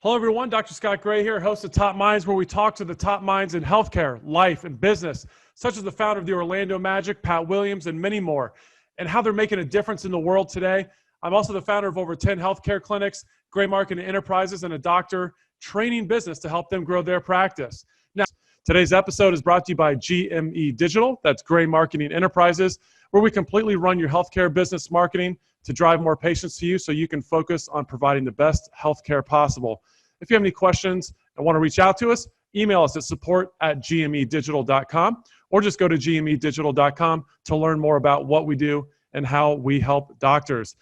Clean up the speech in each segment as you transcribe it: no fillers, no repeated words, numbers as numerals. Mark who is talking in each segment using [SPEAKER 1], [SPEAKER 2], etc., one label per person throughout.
[SPEAKER 1] Hello, everyone. Dr. Scott Gray here, host of Top Minds, where we talk to the top minds in healthcare, life, and business, such as the founder of the Orlando Magic, Pat Williams, and many more, and how they're making a difference in the world today. I'm also the founder of over 10 healthcare clinics, Gray Marketing Enterprises, and a doctor training business to help them grow their practice. Now, today's episode is brought to you by GME Digital, that's Gray Marketing Enterprises, where we completely run your healthcare business marketing to drive more patients to you so you can focus on providing the best healthcare possible. If you have any questions and want to reach out to us, email us at support@gmedigital.com or just go to gmedigital.com to learn more about what we do and how we help doctors.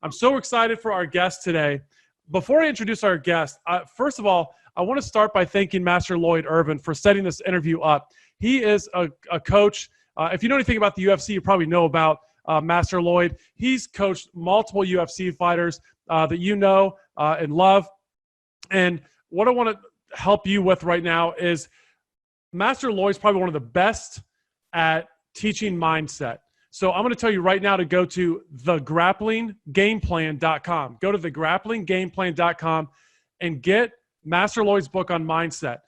[SPEAKER 1] I'm so excited for our guest today. Before I introduce our guest, first of all, I want to start by thanking Master Lloyd Irvin for setting this interview up. He is a coach. If you know anything about the UFC, you probably know about Master Lloyd. He's coached multiple UFC fighters that you know and love. And what I want to help you with right now is Master Lloyd's probably one of the best at teaching mindset. So I'm going to tell you right now to go to thegrapplinggameplan.com. Go to thegrapplinggameplan.com and get Master Lloyd's book on mindset.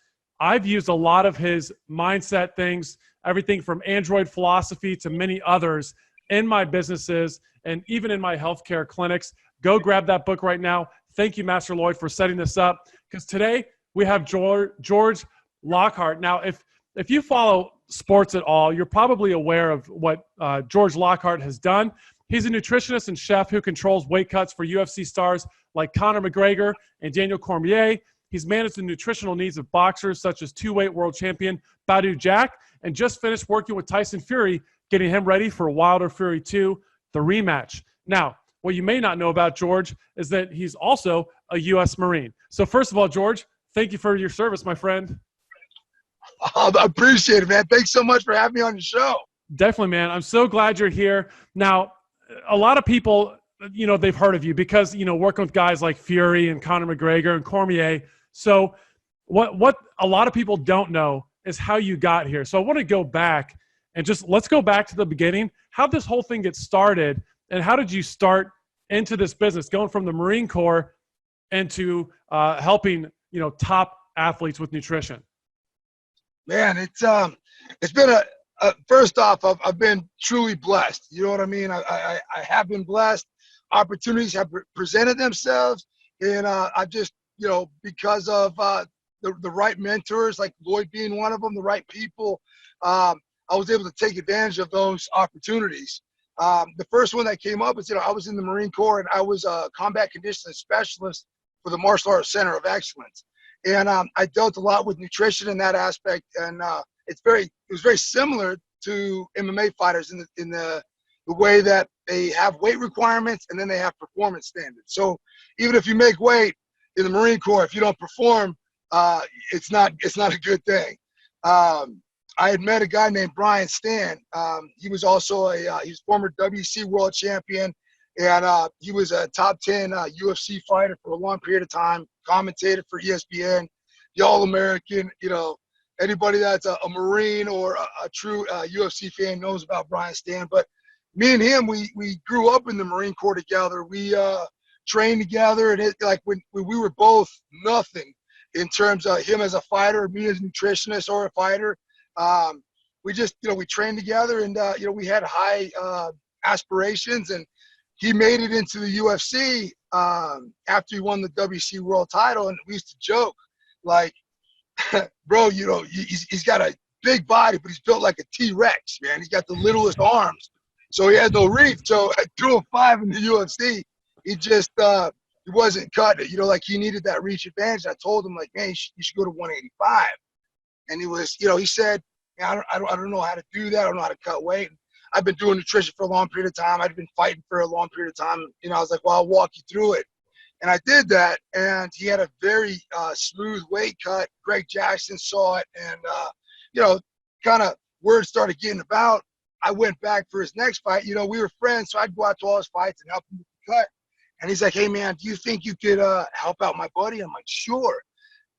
[SPEAKER 1] I've used a lot of his mindset things, everything from Android philosophy to many others in my businesses and even in my healthcare clinics. Go grab that book right now. Thank you, Master Lloyd, for setting this up, because today we have George Lockhart. Now, if you follow sports at all, you're probably aware of what George Lockhart has done. He's a nutritionist and chef who controls weight cuts for UFC stars like Conor McGregor and Daniel Cormier. He's managed the nutritional needs of boxers such as two-weight world champion Badou Jack, and just finished working with Tyson Fury, getting him ready for Wilder Fury 2, the rematch. Now, what you may not know about George is that he's also a U.S. Marine. So first of all, George, thank you for your service, my friend.
[SPEAKER 2] I appreciate it, man. Thanks so much for having me on your show.
[SPEAKER 1] Definitely, man. I'm so glad you're here. Now, a lot of people, they've heard of you because, working with guys like Fury and Conor McGregor and Cormier. So what a lot of people don't know is how you got here. So I want to go back and let's go back to the beginning. How did this whole thing get started? And how did you start into this business, going from the Marine Corps into helping, top athletes with nutrition?
[SPEAKER 2] Man, it's been first off, I've been truly blessed. You know what I mean? I have been blessed. Opportunities have presented themselves, and I've just, because of the right mentors, like Lloyd being one of them, the right people, I was able to take advantage of those opportunities. The first one that came up is, I was in the Marine Corps and I was a combat conditioning specialist for the Martial Arts Center of Excellence. And I dealt a lot with nutrition in that aspect. And it was very similar to MMA fighters in the way that they have weight requirements and then they have performance standards. So even if you make weight in the Marine Corps, if you don't perform, it's not a good thing. I had met a guy named Brian Stan. He was also he's former WC world champion, and he was a top 10 UFC fighter for a long period of time, commentated for ESPN, the All-American. Anybody that's a Marine or a true UFC fan knows about Brian Stan. But me and him, we grew up in the Marine Corps together. We trained together, and when we were both nothing in terms of him as a fighter, me as a nutritionist or a fighter. We just, we trained together, and, we had high aspirations, and he made it into the UFC after he won the WC world title. And we used to joke like, bro, he's got a big body, but he's built like a T-Rex, man. He's got the littlest arms. So he had no reach. So at 205 in the UFC, he just, he wasn't cutting it, he needed that reach advantage. I told him, man, you should go to 185. And he was, he said, I don't know how to do that. I don't know how to cut weight. I've been doing nutrition for a long period of time. I've been fighting for a long period of time. I was like, well, I'll walk you through it. And I did that. And he had a very smooth weight cut. Greg Jackson saw it. And, kind of word started getting about. I went back for his next fight. We were friends. So I'd go out to all his fights and help him with the cut. And he's like, hey, man, do you think you could help out my buddy? I'm like, sure.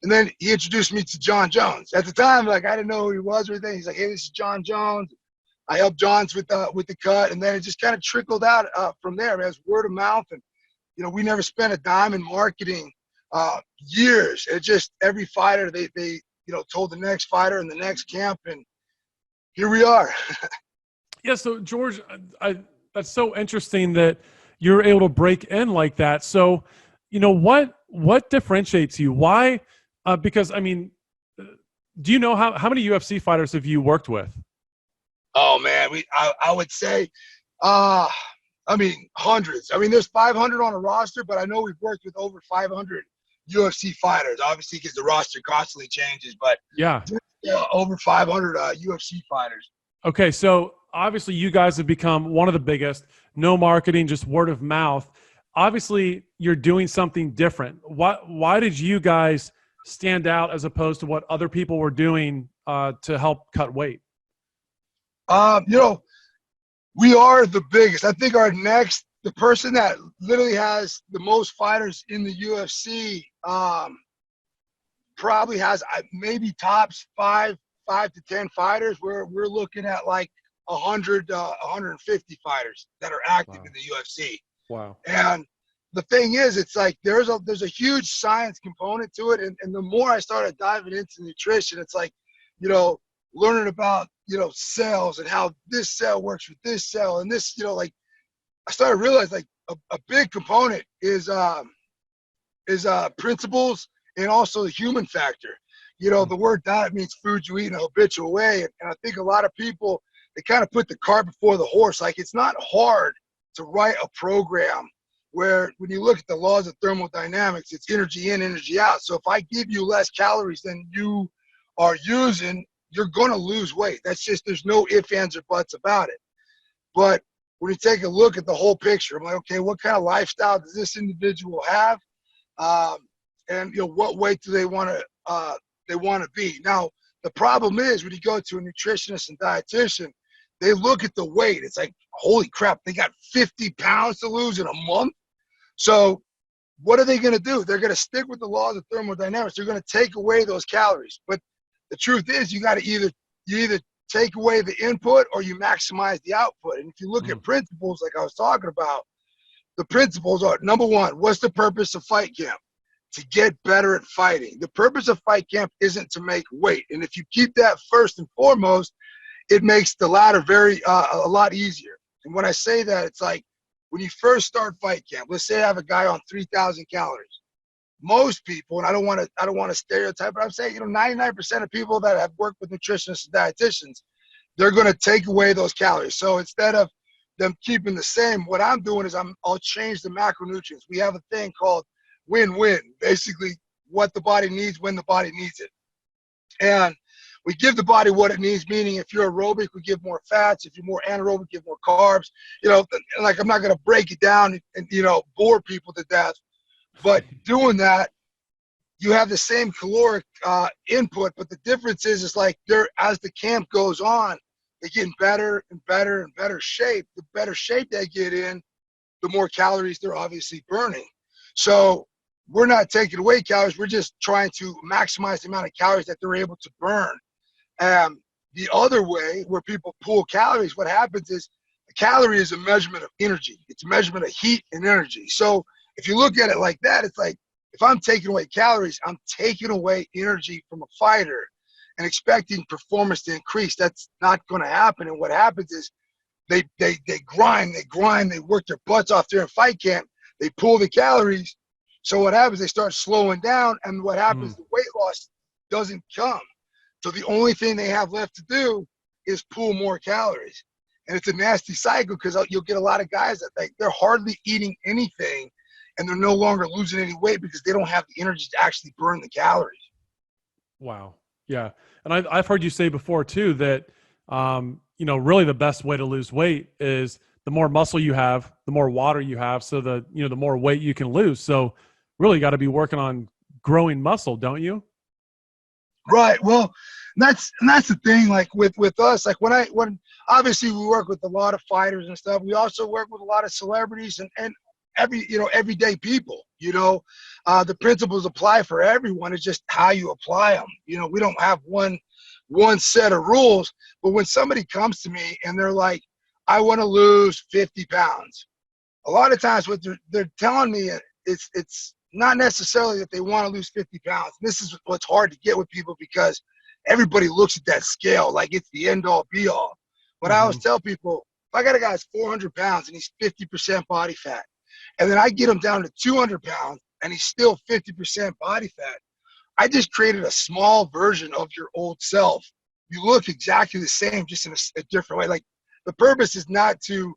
[SPEAKER 2] And then he introduced me to John Jones. At the time, I didn't know who he was or anything. He's like, hey, this is John Jones. I helped Johns with the cut. And then it just kind of trickled out from there. It was word of mouth. And, we never spent a dime in marketing years. It just every fighter they told the next fighter in the next camp, and here we are.
[SPEAKER 1] Yeah. So George, that's so interesting that you're able to break in like that. So, what differentiates you? Why? Because I mean, do you know how many UFC fighters have you worked with?
[SPEAKER 2] Oh man, I would say, hundreds. I mean, there's 500 on a roster, but I know we've worked with over 500 UFC fighters. Obviously, because the roster constantly changes, but
[SPEAKER 1] Yeah.
[SPEAKER 2] over 500 UFC fighters.
[SPEAKER 1] Okay, so obviously you guys have become one of the biggest. No marketing, just word of mouth. Obviously, you're doing something different. Why did you guys stand out as opposed to what other people were doing to help cut weight?
[SPEAKER 2] We are the biggest. I think the person that literally has the most fighters in the UFC, probably has maybe tops five to 10 fighters. We're looking at like 100, 150 fighters that are active in the UFC.
[SPEAKER 1] Wow.
[SPEAKER 2] And the thing is, it's like there's a huge science component to it. And the more I started diving into nutrition, it's like, learning about, cells and how this cell works with this cell and this, like I started to realize like a big component is principles and also the human factor. The word diet means food you eat in a habitual way. And I think a lot of people, they kind of put the cart before the horse. Like it's not hard to write a program where when you look at the laws of thermodynamics, it's energy in, energy out. So if I give you less calories than you are using, you're going to lose weight. That's just, there's no ifs, ands, or buts about it. But when you take a look at the whole picture, I'm like, okay, what kind of lifestyle does this individual have? And what weight do they want to be? Now, the problem is when you go to a nutritionist and dietitian, they look at the weight. It's like, holy crap, they got 50 pounds to lose in a month. So what are they going to do? They're going to stick with the laws of thermodynamics. They're going to take away those calories. But the truth is, you got to either take away the input or you maximize the output. And if you look at principles, like I was talking about, the principles are, number one, what's the purpose of fight camp? To get better at fighting. The purpose of fight camp isn't to make weight. And if you keep that first and foremost, it makes the latter a lot easier. And when I say that, it's like when you first start fight camp, let's say I have a guy on 3,000 calories. Most people, and I don't want to stereotype, but I'm saying, 99% of people that have worked with nutritionists and dietitians, they're going to take away those calories. So instead of them keeping the same, what I'm doing is I'll change the macronutrients. We have a thing called win-win, basically what the body needs when the body needs it. And we give the body what it needs, meaning if you're aerobic, we give more fats. If you're more anaerobic, give more carbs. Like I'm not going to break it down and bore people to death. But doing that, you have the same caloric input, but the difference is like as the camp goes on, they get in better and better and better shape. The better shape they get in, the more calories they're obviously burning. So we're not taking away calories. We're just trying to maximize the amount of calories that they're able to burn. The other way, where people pull calories, what happens is a calorie is a measurement of energy. It's a measurement of heat and energy. So if you look at it like that, it's like if I'm taking away calories, I'm taking away energy from a fighter and expecting performance to increase. That's not going to happen. And what happens is they grind, they work their butts off there in fight camp. They pull the calories. So what happens, they start slowing down, and what happens, the weight loss doesn't come. So the only thing they have left to do is pull more calories. And it's a nasty cycle because you'll get a lot of guys that they're hardly eating anything and they're no longer losing any weight because they don't have the energy to actually burn the calories.
[SPEAKER 1] Wow. Yeah. And I've heard you say before too that, really the best way to lose weight is the more muscle you have, the more water you have. So the more weight you can lose. So really got to be working on growing muscle, don't you?
[SPEAKER 2] Right. Well, that's the thing. Like with us, like when obviously we work with a lot of fighters and stuff. We also work with a lot of celebrities and everyday people. The principles apply for everyone. It's just how you apply them. We don't have one set of rules. But when somebody comes to me and they're like, I want to lose 50 pounds, a lot of times what they're telling me it's not necessarily that they want to lose 50 pounds. This is what's hard to get with people because everybody looks at that scale like it's the end all be all. But I always tell people, if I got a guy that's 400 pounds and he's 50% body fat, and then I get him down to 200 pounds and he's still 50% body fat, I just created a small version of your old self. You look exactly the same, just in a different way. Like, the purpose is not to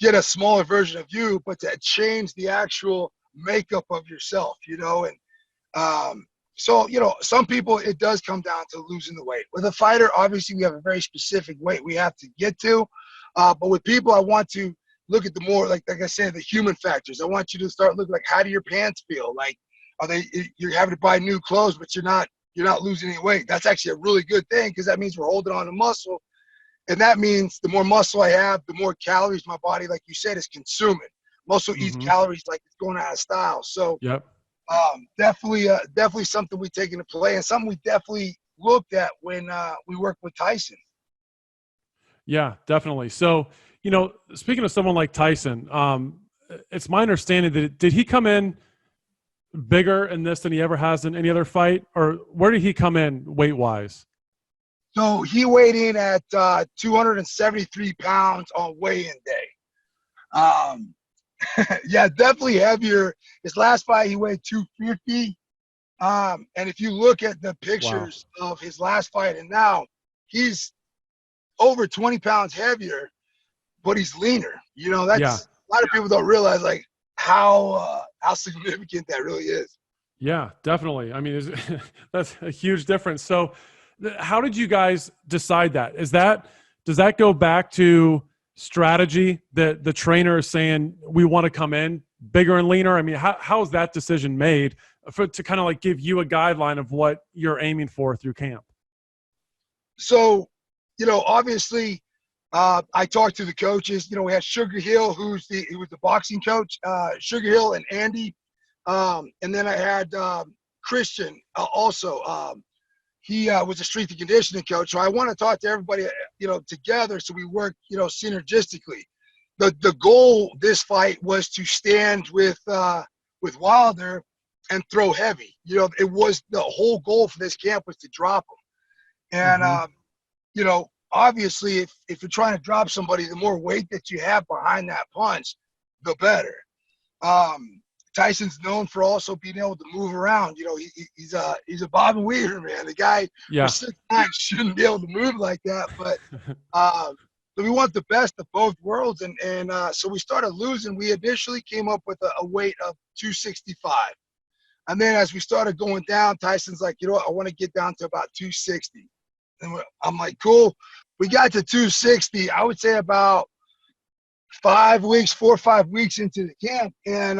[SPEAKER 2] get a smaller version of you, but to change the actual makeup of yourself, you know? And so, you know, some people, it does come down to losing the weight. With a fighter, obviously, we have a very specific weight we have to get to. But with people, I want to look at the more, like I said, the human factors. I want you to start looking like, how do your pants feel? Like, you're having to buy new clothes, but you're not losing any weight. That's actually a really good thing, because that means we're holding on to muscle. And that means the more muscle I have, the more calories my body, like you said, is consuming. Muscle eats calories like it's going out of style. So definitely something we take into play, and something we definitely looked at when we worked with Tyson.
[SPEAKER 1] Yeah, definitely. So, you know, speaking of someone like Tyson, it's my understanding that did he come in bigger in this than he ever has in any other fight, or where did he come in weight wise?
[SPEAKER 2] So he weighed in at 273 pounds on weigh-in day. Yeah, definitely heavier. His last fight, he weighed 250. And if you look at the pictures of his last fight and now, he's over 20 pounds heavier, but he's leaner. You know, that's a lot of people don't realize, like, how significant that really is.
[SPEAKER 1] Yeah, definitely. I mean, that's a huge difference. So how did you guys decide that? Does that go back to strategy that the trainer is saying, we want to come in bigger and leaner? I mean, how is that decision made to kind of like give you a guideline of what you're aiming for through camp?
[SPEAKER 2] So, you know, obviously, I talked to the coaches. You know, we had Sugar Hill, he was the boxing coach, Sugar Hill and Andy. And then I had Christian also. He was a strength and conditioning coach. So I want to talk to everybody, you know, together, so we work, you know, synergistically. The goal this fight was to stand with Wilder and throw heavy. You know, it was the whole goal for this camp was to drop him. And you know, obviously, if you're trying to drop somebody, the more weight that you have behind that punch, the better. Tyson's known for also being able to move around. You know, he's a Bob and Weaver, man. The guy for 6'9" shouldn't be able to move like that. But so we want the best of both worlds, and so we started losing. We initially came up with a weight of 265, and then as we started going down, Tyson's like, you know what, I want to get down to about 260. And I'm like, cool. We got to 260, I would say about 4 or 5 weeks into the camp, and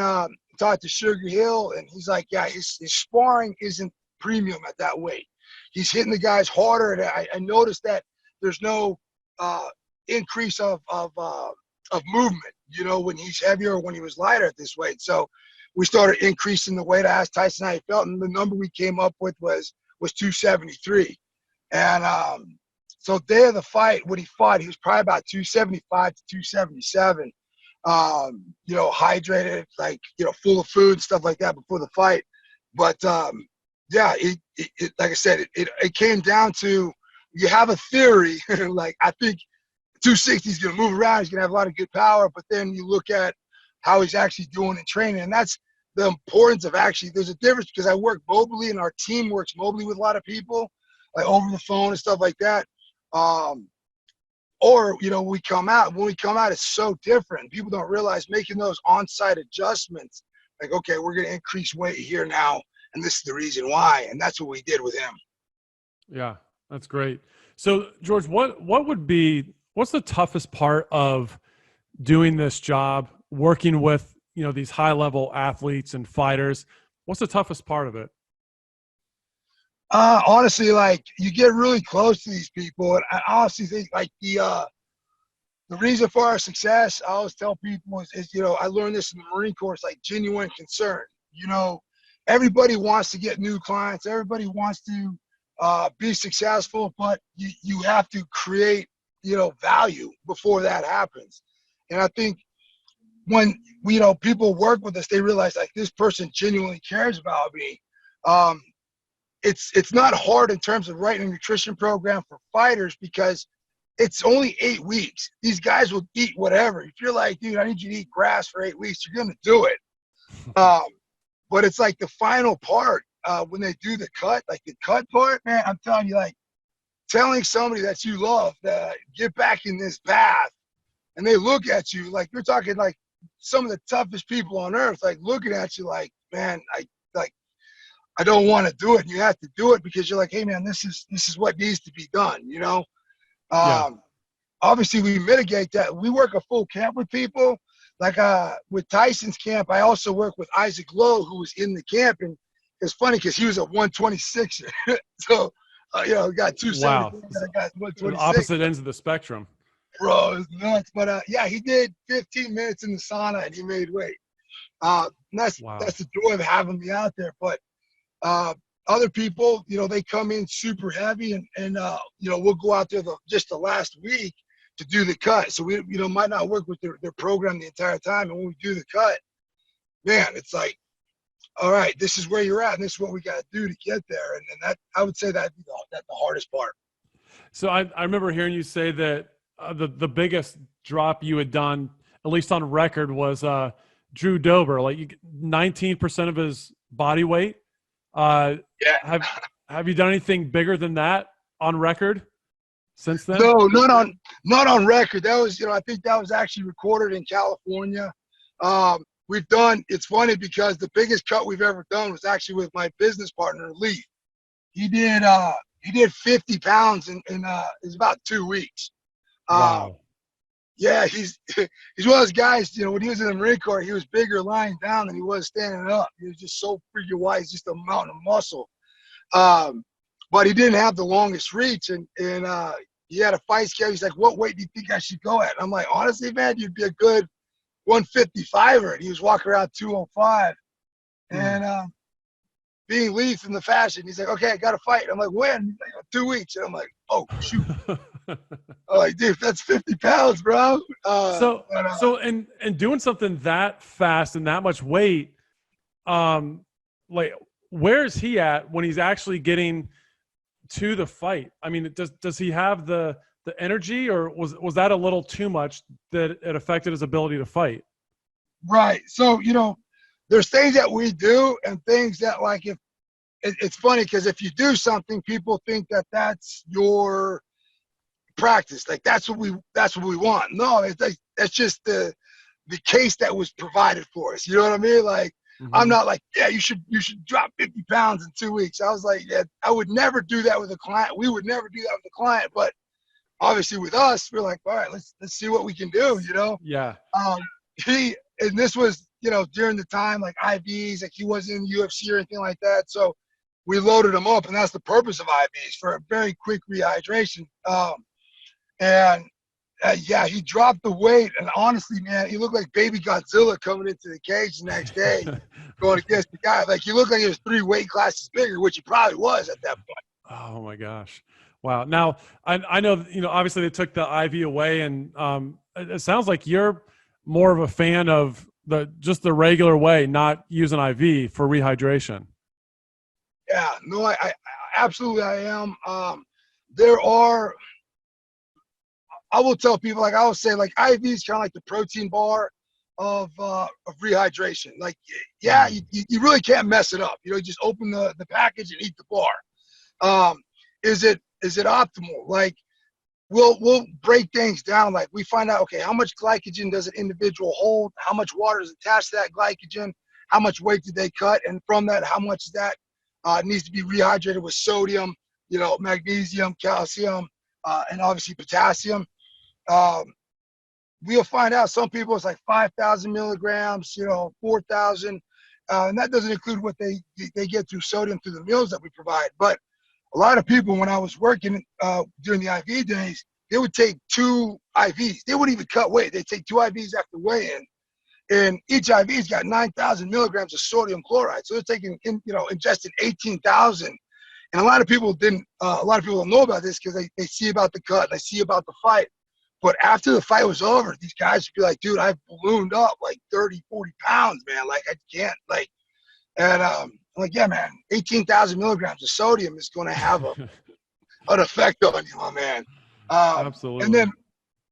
[SPEAKER 2] talked to Sugar Hill, and he's like, yeah, his sparring isn't premium at that weight. He's hitting the guys harder, and I noticed that there's no increase of movement, you know, when he's heavier or when he was lighter at this weight. So we started increasing the weight. I asked Tyson how he felt, and the number we came up with was 273. And so day of the fight, when he fought, he was probably about 275 to 277. You know, hydrated, like, you know, full of food and stuff like that before the fight. But yeah, it like I said, it came down to, you have a theory, like, I think 260 is going to move around. He's going to have a lot of good power, but then you look at how he's actually doing in training, and that's the importance of actually, there's a difference, because I work mobily and our team works mobily with a lot of people, like over the phone and stuff like that. Or, you know, when we come out, it's so different. People don't realize making those on-site adjustments, like, okay, we're going to increase weight here now, and this is the reason why. And that's what we did with him.
[SPEAKER 1] Yeah, that's great. So, George, what's the toughest part of doing this job, working with, you know, these high-level athletes and fighters? What's the toughest part of it?
[SPEAKER 2] Honestly, like, you get really close to these people, and I honestly think, like, the reason for our success, I always tell people is, you know, I learned this in the Marine Corps, it's like genuine concern. You know, everybody wants to get new clients, everybody wants to be successful, but you have to create, you know, value before that happens. And I think when people work with us, they realize like this person genuinely cares about me. It's not hard in terms of writing a nutrition program for fighters because it's only 8 weeks. These guys will eat whatever. If you're like, dude, I need you to eat grass for 8 weeks, you're gonna do it. But it's like the final part when they do the cut, like the cut part, man. I'm telling you, like telling somebody that you love that get back in this path, and they look at you like you're talking like some of the toughest people on earth, like looking at you like, man, I don't want to do it. And you have to do it because you're like, hey, man, this is what needs to be done, you know?
[SPEAKER 1] Yeah.
[SPEAKER 2] Obviously, we mitigate that. We work a full camp with people. Like with Tyson's camp, I also work with Isaac Lowe, who was in the camp. And it's funny because he was a 126. So, we got 270.
[SPEAKER 1] Wow.
[SPEAKER 2] I got 126.
[SPEAKER 1] Opposite ends of the spectrum.
[SPEAKER 2] Bro, it's nuts. But, yeah, he did 15 minutes in the sauna, and he made weight. And that's the joy of having me out there. But other people, they come in super heavy and we'll go out there just the last week to do the cut. So we, might not work with their program the entire time. And when we do the cut, man, it's like, all right, this is where you're at and this is what we got to do to get there. And that, I would say that's the hardest part.
[SPEAKER 1] So I remember hearing you say that the biggest drop you had done, at least on record, was Drew Dober, like 19% of his body weight. Yeah. Have you done anything bigger than that on record since then?
[SPEAKER 2] No, not on record. That was, I think that was actually recorded in California. It's funny because the biggest cut we've ever done was actually with my business partner, Lee. He did 50 pounds in it's about 2 weeks.
[SPEAKER 1] Wow.
[SPEAKER 2] Yeah, he's one of those guys, when he was in the Marine Corps, he was bigger lying down than he was standing up. He was just so freaking wide. He's just a mountain of muscle. But he didn't have the longest reach. And he had a fight schedule. He's like, what weight do you think I should go at? And I'm like, honestly, man, you'd be a good 155er. And he was walking around 205. And being Leaf in the fashion, he's like, okay, I got to fight. I'm like, when? He's like, 2 weeks. And I'm like, oh, shoot. I'm like, dude, that's 50 pounds, bro.
[SPEAKER 1] So doing something that fast and that much weight, like, where is he at when he's actually getting to the fight? I mean, does he have the energy, or was that a little too much that it affected his ability to fight?
[SPEAKER 2] Right. So, there's things that we do and things that, like, if it's funny because if you do something, people think that that's your practice. Like that's what we want. No, that's just the case that was provided for us. You know what I mean? Like, I'm not like, yeah, you should drop 50 pounds in 2 weeks. I was like, yeah, I would never do that with a client. We would never do that with a client. But obviously with us, we're like, all right, let's see what we can do, Yeah. And this was, during the time, like IVs, like he wasn't in the UFC or anything like that. So we loaded him up, and that's the purpose of IVs, for a very quick rehydration. Yeah, he dropped the weight, and honestly, man, he looked like baby Godzilla coming into the cage the next day, going against the guy. Like, he looked like he was 3 weight classes bigger, which he probably was at that point.
[SPEAKER 1] Oh my gosh. Wow. Now I know, obviously they took the IV away, and it sounds like you're more of a fan of just the regular way, not using IV for rehydration.
[SPEAKER 2] Yeah, no, I absolutely I am. I will tell people, like I will say, like IV is kind of like the protein bar of rehydration. Like, yeah, you really can't mess it up. You just open the package and eat the bar. Is it optimal? Like, we'll break things down. Like, we find out, okay, how much glycogen does an individual hold? How much water is attached to that glycogen? How much weight did they cut? And from that, how much of that needs to be rehydrated with sodium, magnesium, calcium, and obviously potassium. We'll find out some people it's like 5,000 milligrams, 4,000, and that doesn't include what they get through sodium through the meals that we provide. But a lot of people, when I was working during the IV days, they would take 2 IVs. They wouldn't even cut weight. They'd take 2 IVs after weigh-in, and each IV's got 9,000 milligrams of sodium chloride. So they're taking, ingesting 18,000. And a lot of people don't know about this because they see about the cut, they see about the fight. But after the fight was over, these guys would be like, dude, I've ballooned up like 30, 40 pounds, man. Like, I can't, like, and I'm like, yeah, man, 18,000 milligrams of sodium is going to have an effect on you, my man. And
[SPEAKER 1] Absolutely.
[SPEAKER 2] then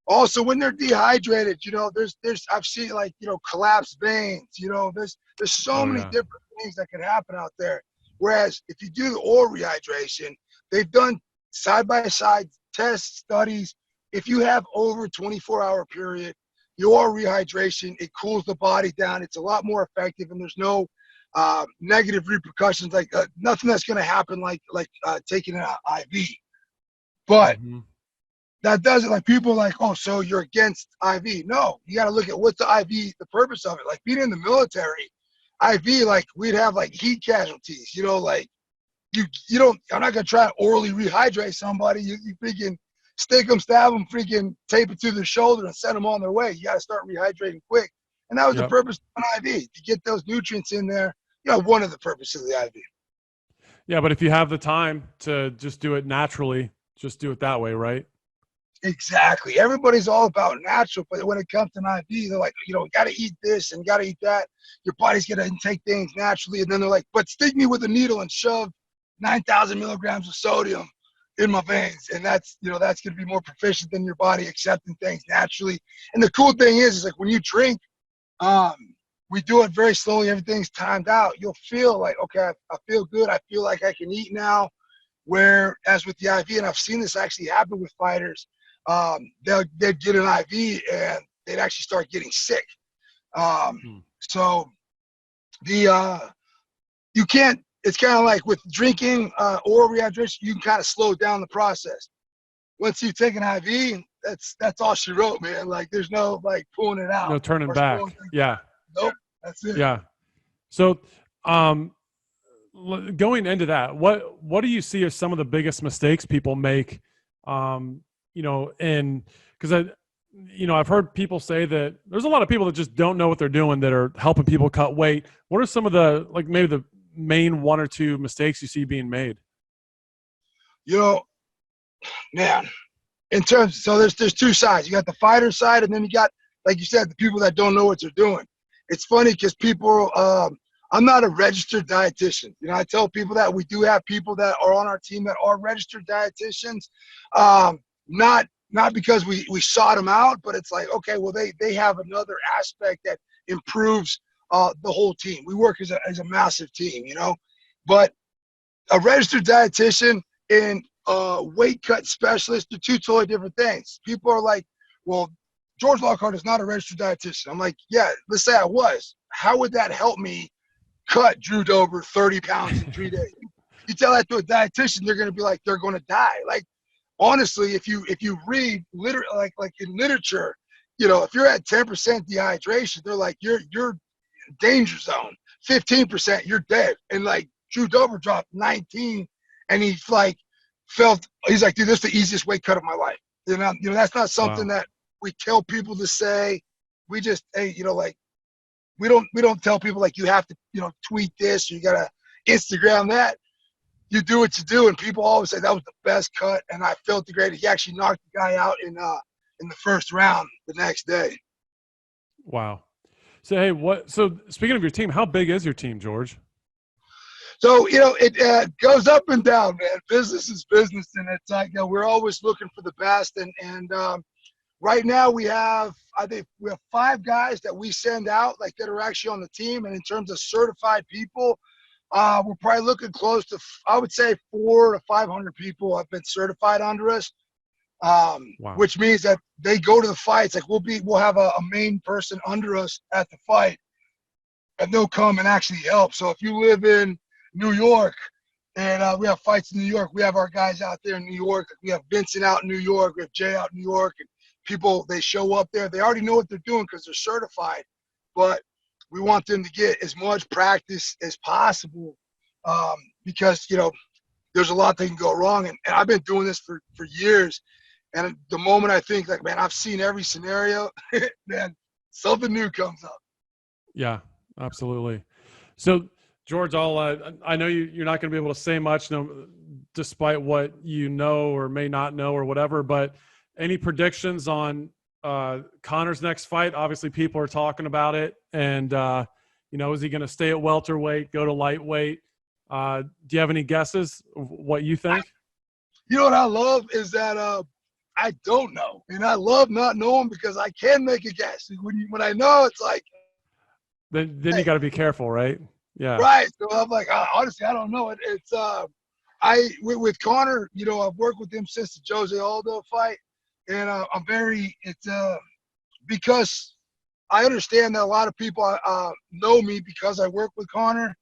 [SPEAKER 2] also when they're dehydrated, you know, there's I've seen, like, you know, collapsed veins, you know, there's so
[SPEAKER 1] Oh
[SPEAKER 2] many
[SPEAKER 1] yeah.
[SPEAKER 2] different things that can happen out there. Whereas if you do the oral rehydration, they've done side by side test studies. If you have over 24-hour period, your rehydration, it cools the body down. It's a lot more effective, and there's no negative repercussions, like nothing that's going to happen like taking an IV. But
[SPEAKER 1] Hmm.
[SPEAKER 2] that doesn't, like, people are like, oh, so you're against IV. No, you got to look at what's the IV, the purpose of it. Like being in the military, IV, like we'd have like heat casualties, you know, like you don't, I'm not going to try to orally rehydrate somebody. You freaking stick them, stab them, freaking tape it to their shoulder and send them on their way. You got to start rehydrating quick. And that was the
[SPEAKER 1] Yep.
[SPEAKER 2] purpose of an IV, to get those nutrients in there. You know, one of the purposes of the IV.
[SPEAKER 1] Yeah, but if you have the time to just do it naturally, just do it that way, right?
[SPEAKER 2] Exactly. Everybody's all about natural, but when it comes to an IV, they're like, you know, got to eat this and got to eat that. Your body's going to intake things naturally. And then they're like, but stick me with a needle and shove 9,000 milligrams of sodium in my veins. And that's, you know, that's going to be more proficient than your body accepting things naturally. And the cool thing is like when you drink, we do it very slowly. Everything's timed out. You'll feel like, okay, I feel good. I feel like I can eat now. Whereas with the IV, and I've seen this actually happen with fighters, they'd get an IV and they'd actually start getting sick.
[SPEAKER 1] Hmm.
[SPEAKER 2] So you can't. It's kind of like with drinking oral rehydration, you can kind of slow down the process. Once you take an IV, that's all she wrote, man. Like there's no like pulling it out
[SPEAKER 1] No turning
[SPEAKER 2] or slowing
[SPEAKER 1] back.
[SPEAKER 2] things
[SPEAKER 1] Yeah.
[SPEAKER 2] down. Nope, that's it.
[SPEAKER 1] Yeah. So, going into that, what do you see as some of the biggest mistakes people make? You know, and because I've heard people say that there's a lot of people that just don't know what they're doing that are helping people cut weight. What are some of the, like, maybe the main one or two mistakes you see being made?
[SPEAKER 2] You know, man. In terms, so there's two sides. You got the fighter side, and then you got, like you said, the people that don't know what they're doing. It's funny because people, I'm not a registered dietitian. You know, I tell people that we do have people that are on our team that are registered dietitians. Not because we sought them out, but it's like, okay, well they have another aspect that improves the whole team. We work as a massive team, you know. But a registered dietitian and weight cut specialist are two totally different things. People are like, well, George Lockhart is not a registered dietitian. I'm like, yeah, let's say I was. How would that help me cut Drew Dober 30 pounds in 3 days? You tell that to a dietitian, they're going to be like, they're going to die. Like, honestly, if you read like in literature, you know, if you're at 10% dehydration, they're like, you're danger zone. 15%, you're dead. And like Drew Dober dropped 19, and he's like he's like, dude, this is the easiest weight cut of my life. You know, that's not something
[SPEAKER 1] Wow.
[SPEAKER 2] that we tell people to say. We just, hey, you know, like we don't tell people like you have to, you know, tweet this, or you gotta Instagram that. You do what you do, and people always say that was the best cut, and I felt the greatest. He actually knocked the guy out in the first round the next day.
[SPEAKER 1] Wow. So, hey, so speaking of your team, how big is your team, George?
[SPEAKER 2] So, you know, it goes up and down, man. Business is business, and it's like, you know, we're always looking for the best. And right now I think we have 5 guys that we send out, like that are actually on the team. And in terms of certified people, we're probably looking close to, I would say, 400 to 500 people have been certified under us.
[SPEAKER 1] Wow.
[SPEAKER 2] Which means that they go to the fights. Like we'll have a main person under us at the fight, and they'll come and actually help. So if you live in New York, and we have fights in New York, we have our guys out there in New York. We have Vincent out in New York. We have Jay out in New York. And people, they show up there. They already know what they're doing because they're certified. But we want them to get as much practice as possible, because, you know, there's a lot that can go wrong. And I've been doing this for years. And the moment I think, like, man, I've seen every scenario, man, something new comes up.
[SPEAKER 1] Yeah, absolutely. So, George, I know you're not going to be able to say much, no, despite what you know or may not know or whatever. But Any predictions on Conor's next fight? Obviously, people are talking about it, and is he going to stay at welterweight, go to lightweight? Do you have any guesses of what you think?
[SPEAKER 2] You know what I love is that I don't know, and I love not knowing because I can make a guess. When I know, it's like
[SPEAKER 1] Then you got to be careful, right? Yeah.
[SPEAKER 2] Right. So I'm like, honestly, I don't know. It's with Conor, I've worked with him since the Jose Aldo fight, and I'm very because I understand that a lot of people know me because I work with Conor.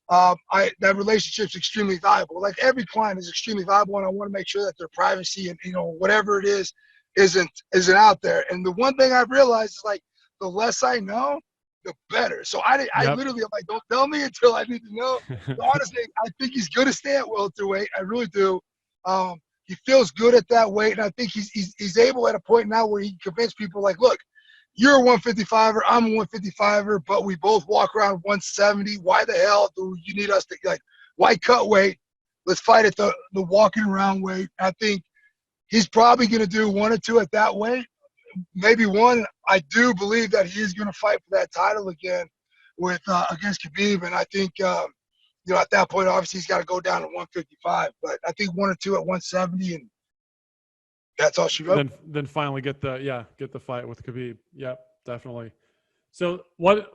[SPEAKER 2] That relationship's extremely valuable. Like every client is extremely valuable, and I want to make sure that their privacy and whatever it is isn't out there. And the one thing I've realized is like the less I know, the better. So I literally am like, don't tell me until I need to know. So honestly, I think he's going to stay at welterweight. I really do. He feels good at that weight, and I think he's able at a point now where he can convince people like, look, you're a 155er, I'm a 155er, but we both walk around 170. Why the hell do you need us to why cut weight? Let's fight at the walking around weight. I think he's probably going to do 1 or 2 at that weight. Maybe 1. I do believe that he is going to fight for that title again against Khabib, and I think at that point obviously he's got to go down to 155. But I think 1 or 2 at 170, and that's all she wrote.
[SPEAKER 1] Then finally get the fight with Khabib. Yep, definitely. So what's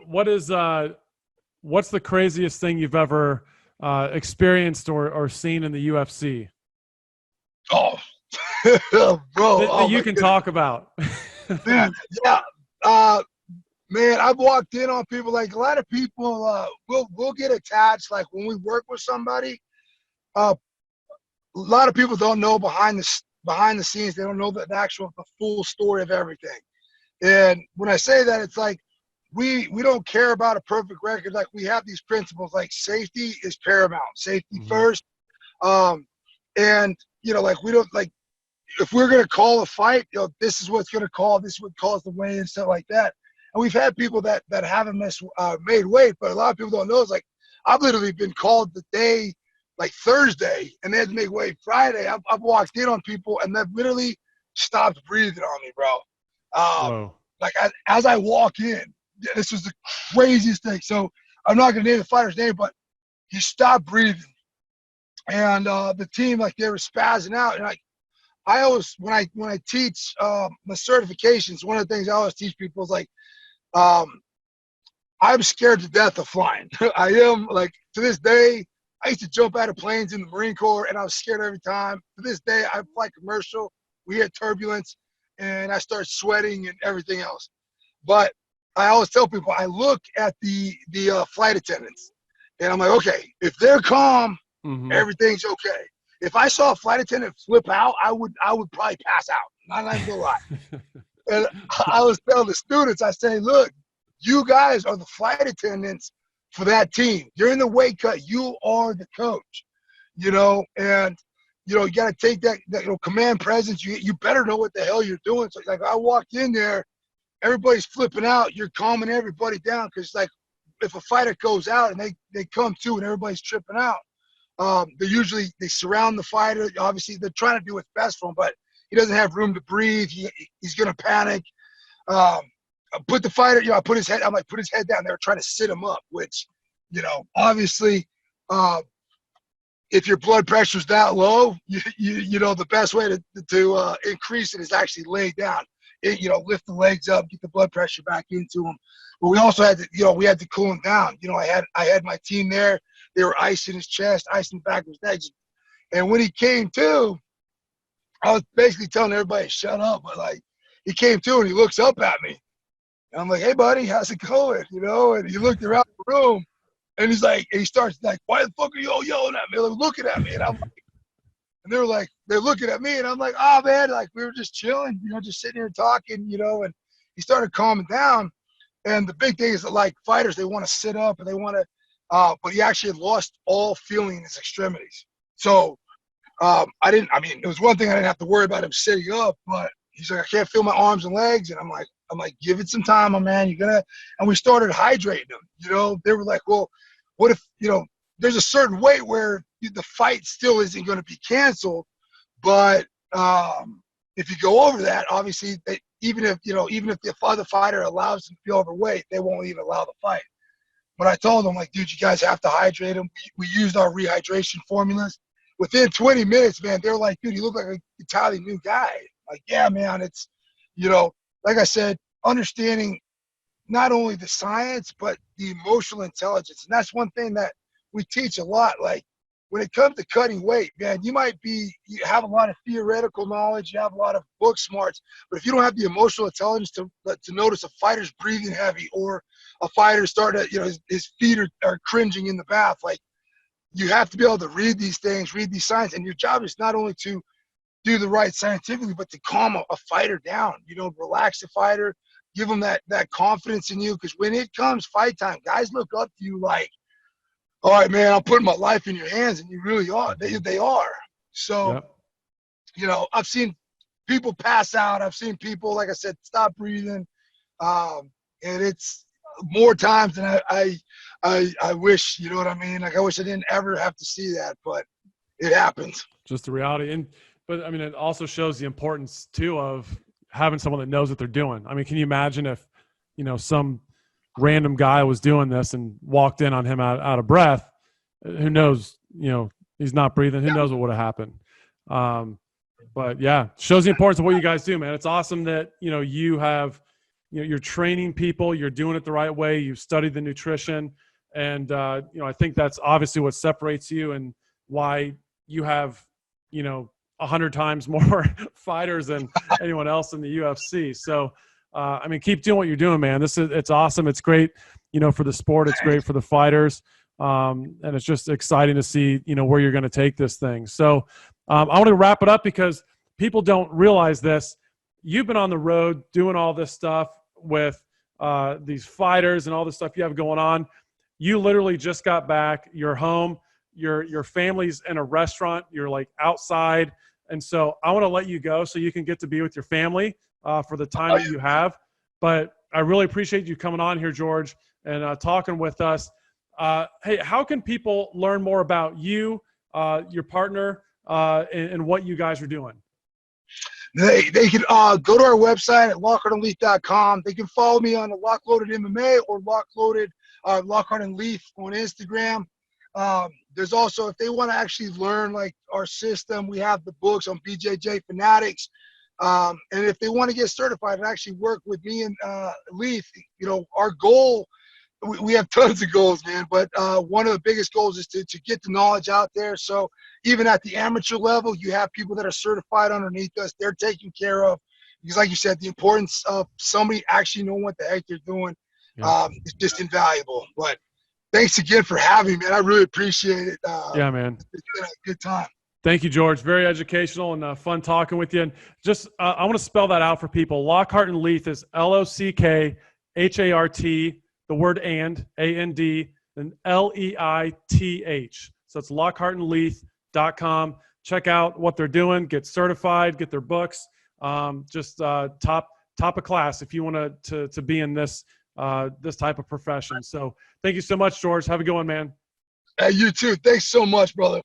[SPEAKER 1] the craziest thing you've ever experienced or seen in the UFC?
[SPEAKER 2] Oh, bro,
[SPEAKER 1] that you can talk about.
[SPEAKER 2] Man, yeah. Man, I've walked in on people, like a lot of people will get attached. Like when we work with somebody, a lot of people don't know behind the scenes. They don't know the full story of everything. And when I say that, it's like we don't care about a perfect record. Like we have these principles, like safety is paramount, safety first. And like we don't like, if we're going to call a fight, this is what's going to call, this is what calls the weigh and stuff like that. And we've had people that haven't made weight, but a lot of people don't know. It's like, I've literally been called the day, like Thursday, and they had to make weight Friday. I've walked in on people, and they've literally stopped breathing on me, bro. Like as I walk in, this was the craziest thing. So I'm not going to name the fighter's name, but he stopped breathing. And the team, like they were spazzing out. And I always, when I teach my certifications, one of the things I always teach people is like, I'm scared to death of flying. I am, like, to this day. I used to jump out of planes in the Marine Corps, and I was scared every time. To this day, I fly commercial. We had turbulence, and I start sweating and everything else. But I always tell people, I look at the flight attendants, and I'm like, okay, if they're calm, everything's okay. If I saw a flight attendant flip out, I would probably pass out. I'm not even gonna lie. And I was telling the students, I say, look, you guys are the flight attendants for that team. During the weight cut, you are the coach, and you got to take that command presence. You better know what the hell you're doing. So like I walked in there, everybody's flipping out. You're calming everybody down, because like if a fighter goes out and they come to and everybody's tripping out, they surround the fighter. Obviously, they're trying to do what's best for him, but he doesn't have room to breathe. He's gonna panic. Put the fighter, I put his head down. They were trying to sit him up, which, obviously, if your blood pressure's that low, the best way to increase it is actually lay down. Lift the legs up, get the blood pressure back into him. But we also had to, we had to cool him down. I had my team there. They were icing his chest, icing the back of his neck. And when he came to, I was basically telling everybody, shut up. But like, he came to and he looks up at me. And I'm like, hey, buddy, how's it going? And he looked around the room, and he's like, and he starts like, why the fuck are you all yelling at me? They're looking at me. And I'm like, and they were like, they're looking at me. And I'm like, oh, man, like we were just chilling, just sitting here talking, and he started calming down. And the big thing is that, like, fighters, they want to sit up and they want to, but he actually lost all feeling in his extremities. So it was one thing I didn't have to worry about him sitting up, but he's like, I can't feel my arms and legs. And I'm like, give it some time, my man. And we started hydrating him. They were like, well, what if, there's a certain weight where the fight still isn't going to be canceled, but if you go over that, obviously, even if the other fighter allows them to be overweight, they won't even allow the fight. But I told them, like, dude, you guys have to hydrate them. We used our rehydration formulas. Within 20 minutes, man, they're like, dude, you look like an entirely new guy. Like, yeah, man, it's, like I said, understanding not only the science, but the emotional intelligence. And that's one thing that we teach a lot. Like, when it comes to cutting weight, man, you have a lot of theoretical knowledge, you have a lot of book smarts, but if you don't have the emotional intelligence to notice a fighter's breathing heavy, or a fighter starting to, his feet are cringing in the bath, like, you have to be able to read these things, read these signs. And your job is not only to do the right scientifically, but to calm a fighter down, relax the fighter, give them that confidence in you. Because when it comes fight time, guys look up to you like, all right, man, I'm putting my life in your hands, and you really are. They are. So, yep. I've seen people pass out. I've seen people, like I said, stop breathing. And it's more times than I wish, you know what I mean? Like, I wish I didn't ever have to see that, but it happens.
[SPEAKER 1] Just the reality. But I mean, it also shows the importance too of having someone that knows what they're doing. I mean, can you imagine if, some random guy was doing this and walked in on him out of breath? Who knows, he's not breathing. Who knows what would have happened? But yeah, shows the importance of what you guys do, man. It's awesome that, you have, you're training people, you're doing it the right way. You've studied the nutrition. And, I think that's obviously what separates you and why you have, 100 times more fighters than anyone else in the UFC. So, I mean, keep doing what you're doing, man. It's awesome. It's great, for the sport. It's great for the fighters. And it's just exciting to see, where you're going to take this thing. So I want to wrap it up because people don't realize this. You've been on the road doing all this stuff with these fighters and all this stuff you have going on. You literally just got back. You're home. Your family's in a restaurant. You're like outside. And so I want to let you go so you can get to be with your family for the time that you have. But I really appreciate you coming on here, George, and talking with us. Hey, how can people learn more about you, your partner, and what you guys are doing?
[SPEAKER 2] They can go to our website at lockhartanleaf.com. They can follow me on the Lockloaded MMA or Lockhart and Leaf on Instagram. There's also, if they want to actually learn like our system, we have the books on BJJ Fanatics. And if they want to get certified and actually work with me and Leaf, our goal, we have tons of goals, man, but one of the biggest goals is to get the knowledge out there. So even at the amateur level, you have people that are certified underneath us. They're taken care of because, like you said, the importance of somebody actually knowing what the heck they're doing is just invaluable. But thanks again for having me, man. I really appreciate it.
[SPEAKER 1] Yeah, man.
[SPEAKER 2] It's been a good time.
[SPEAKER 1] Thank you, George. Very educational and fun talking with you. And just I want to spell that out for people. Lockhart and Leaf is Lockhart, the word A-N-D, and Leith. So it's lockhartandleith.com. Check out what they're doing. Get certified. Get their books. Just top of class if you want to be in this type of profession. So thank you so much, George. Have a good one, man.
[SPEAKER 2] Hey, you too. Thanks so much, brother.